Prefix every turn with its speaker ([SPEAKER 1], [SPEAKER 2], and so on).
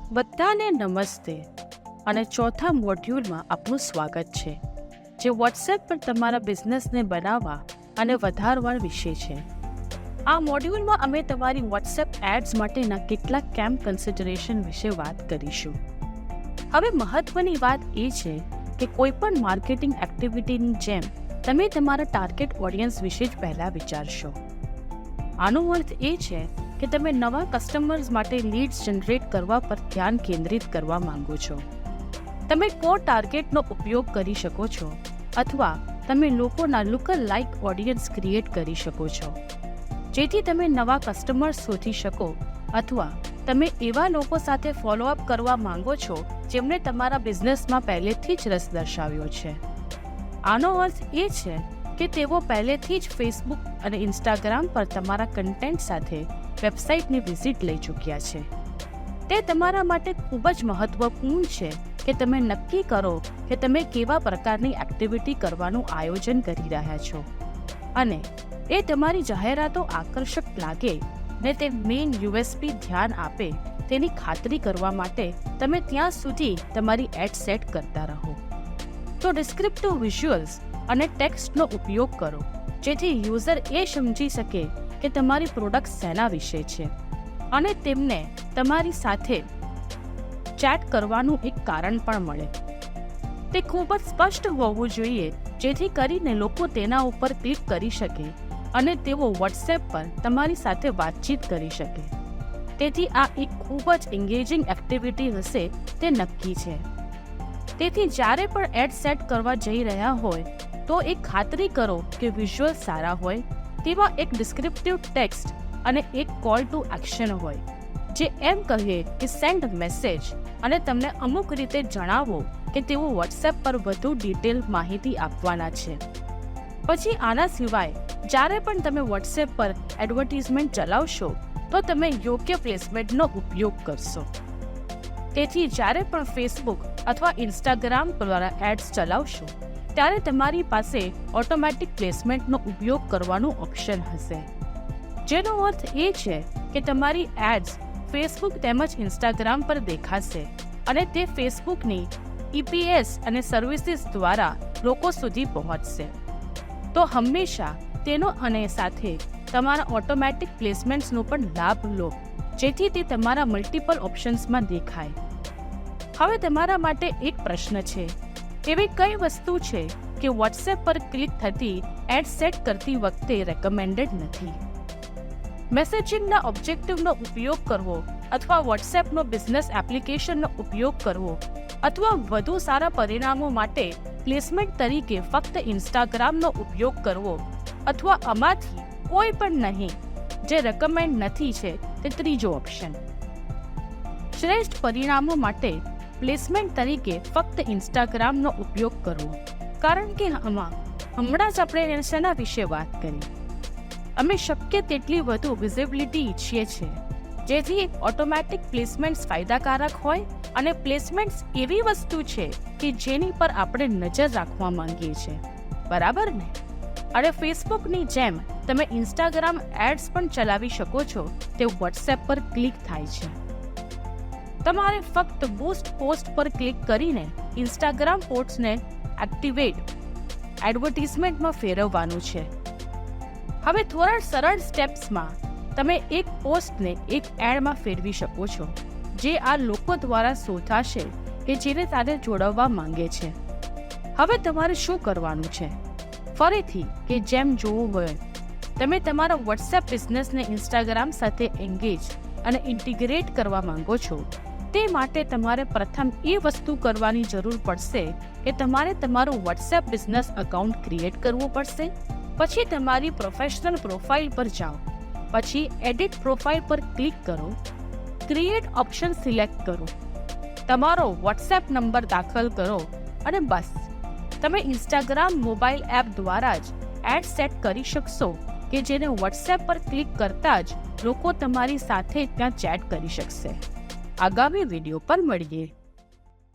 [SPEAKER 1] બધાને નમસ્તે અને ચોથા મોડ્યુલમાં આપનું સ્વાગત છે, જે વોટ્સએપ પર તમારા બિઝનેસને બનાવવા અને વધારવા વિશે છે. આ મોડ્યુલમાં અમે તમારી વોટ્સએપ એડ્સ માટેના કેટલાક કેમ્પ કન્સિડરેશન વિશે વાત કરીશું. હવે મહત્વની વાત એ છે કે કોઈપણ માર્કેટિંગ એક્ટિવિટીની જેમ તમે તમારા ટાર્ગેટ ઓડિયન્સ વિશે જ પહેલાં વિચારશો. આનો અર્થ એ છે કે તમે નવા કસ્ટમર્સ માટે લીડ્સ જનરેટ કરવા પર ધ્યાન કેન્દ્રિત કરવા માંગો છો. તમે કોર ટાર્ગેટનો ઉપયોગ કરી શકો છો અથવા તમે લોકોના લુકલ લાઇક ઓડિયન્સ ક્રિએટ કરી શકો છો, જેથી તમે નવા કસ્ટમર્સ શોધી શકો અથવા તમે એવા લોકો સાથે ફોલોઅપ કરવા માંગો છો જેમણે તમારા બિઝનેસમાં પહેલેથી જ રસ દર્શાવ્યો છે. આનો અર્થ એ છે કે તેઓ પહેલેથી જ ફેસબુક અને ઇન્સ્ટાગ્રામ પર તમારા કન્ટેન્ટ સાથે વેબસાઇટની વિઝિટ લઈ ચૂક્યા છે. તે તમારા માટે ખૂબ જ મહત્વપૂર્ણ છે કે તમે નક્કી કરો કે તમે કેવા પ્રકારની એક્ટિવિટી કરવાનું આયોજન કરી રહ્યા છો અને એ તમારી જાહેરાતો આકર્ષક લાગે ને તે મેઇન યુએસપી ધ્યાન આપે તેની ખાતરી કરવા માટે તમે ત્યાં સુધી તમારી એડ સેટ કરતા રહો. તો ડિસ્ક્રિપ્ટિવ વિઝ્યુઅલ્સ અને ટેક્સ્ટનો ઉપયોગ કરો, જેથી યુઝર એ સમજી શકે કે તમારી પ્રોડક્ટ શેના વિશે છે અને તેમને તમારી સાથે ચેટ કરવાનું એક કારણ પણ મળે. તે ખૂબ જ સ્પષ્ટ હોવું જોઈએ જેથી કરીને લોકો તેના ઉપર ક્લિક કરી શકે અને તેઓ વોટ્સએપ પર તમારી સાથે વાતચીત કરી શકે. તેથી આ એક ખૂબ જ એન્ગેજિંગ એક્ટિવિટી હશે તે નક્કી છે. તેથી જ્યારે પણ એડ સેટ કરવા જઈ રહ્યા હોય તો એક ખાતરી કરો કે વિઝ્યુઅલ સારા હોય, તેવા એક ડિસ્ક્રિપ્ટિવ ટેક્સ્ટ અને એક કોલ ટુ એક્શન હોય, જે એમ કહે કે સેન્ડ મેસેજ અને તમને અમુક રીતે જણાવો કે તેઓ વોટ્સએપ પર વધુ ડિટેલ માહિતી આપવાના છે. પછી આના સિવાય જ્યારે પણ તમે વોટ્સએપ પર એડવર્ટાઇઝમેન્ટ ચલાવશો તો તમે યોગ્ય પ્લેસમેન્ટનો ઉપયોગ કરશો. તેથી જ્યારે પણ ફેસબુક અથવા ઇન્સ્ટાગ્રામ દ્વારા એડ્સ ચલાવશો ત્યારે તમારી પાસે ઓટોમેટિક પ્લેસમેન્ટનો ઉપયોગ કરવાનું ઓપ્શન હશે, જેનો અર્થ એ છે કે તમારી એડ્સ ફેસબુક તેમજ ઇન્સ્ટાગ્રામ પર દેખાશે અને તે ફેસબુકની EPS અને સર્વિસીસ દ્વારા લોકો સુધી પહોંચશે. તો હંમેશા તેનો અને સાથે તમારા ઓટોમેટિક પ્લેસમેન્ટ્સનો પણ લાભ લો, જેથી તે તમારા મલ્ટિપલ ઓપ્શન્સમાં દેખાય. હવે તમારા માટે એક પ્રશ્ન છે, એવી કઈ વસ્તુ છે કે વોટ્સએપ પર ક્લિક થતી એડ સેટ કરતી વખતે રેકમેન્ડેડ નથી? મેસેજિંગના ઓબ્જેક્ટિવનો ઉપયોગ કરવો અથવા વોટ્સએપનો બિઝનેસ એપ્લિકેશનનો ઉપયોગ કરવો અથવા વધુ સારા પરિણામો માટે પ્લેસમેન્ટ તરીકે ફક્ત ઇન્સ્ટાગ્રામનો ઉપયોગ કરવો અથવા આમાંથી કોઈ પણ નહીં જે રેકમેન્ડ નથી છે તે ત્રીજો ઓપ્શન. શ્રેષ્ઠ પરિણામો માટે પ્લેસમેન્ટ તરીકે ફક્ત ઇન્સ્ટાગ્રામનો ઉપયોગ કરવો, કારણ કે હમણાં જ આપણે શેના વિશે વાત કરી? અમે શક્ય તેટલી વધુ વિઝિબિલિટી ઈચ્છીએ છીએ, જેથી ઓટોમેટિક પ્લેસમેન્ટ્સ ફાયદાકારક હોય અને પ્લેસમેન્ટ્સ એવી વસ્તુ છે કે જેની પર આપણે નજર રાખવા માંગીએ છીએ, બરાબર ને? અને ફેસબુકની જેમ તમે ઇન્સ્ટાગ્રામ એડ્સ પણ ચલાવી શકો છો તે વોટ્સએપ પર ક્લિક થાય છે. તમારે ફક્ત બૂસ્ટ પોસ્ટ પર ક્લિક કરીને ઇન્સ્ટાગ્રામ પોસ્ટને એક્ટિવેટ એડવર્ટાઇઝમેન્ટમાં ફેરવવાનું છે. હવે થોડા સરળ સ્ટેપ્સમાં તમે એક પોસ્ટને એક એડમાં ફેરવી શકો છો, જે આ લોકો દ્વારા શોધાશે કે જેને સાથે જોડાવવા માંગે છે. હવે તમારે શું કરવાનું છે? ફરીથી કે જેમ જોવું હોય, તમે તમારા વોટ્સએપ બિઝનેસને ઇન્સ્ટાગ્રામ સાથે એન્ગેજ અને ઇન્ટિગ્રેટ કરવા માંગો છો. તે માટે તમારે પ્રથમ એ વસ્તુ કરવાની જરૂર પડશે કે તમારે તમારું વોટ્સએપ બિઝનેસ એકાઉન્ટ ક્રિએટ કરવું પડશે. પછી તમારી પ્રોફેશનલ પ્રોફાઇલ પર જાઓ, પછી એડિટ પ્રોફાઇલ પર ક્લિક કરો, ક્રિએટ ઓપ્શન સિલેક્ટ કરો, તમારો વોટ્સએપ નંબર દાખલ કરો અને બસ તમે ઇન્સ્ટાગ્રામ મોબાઈલ એપ દ્વારા જ એડ સેટ કરી શકશો કે જેને વોટ્સએપ પર ક્લિક કરતા જ લોકો તમારી સાથે ત્યાં ચેટ કરી શકશે. આગામી વિડીયો પર મળીએ.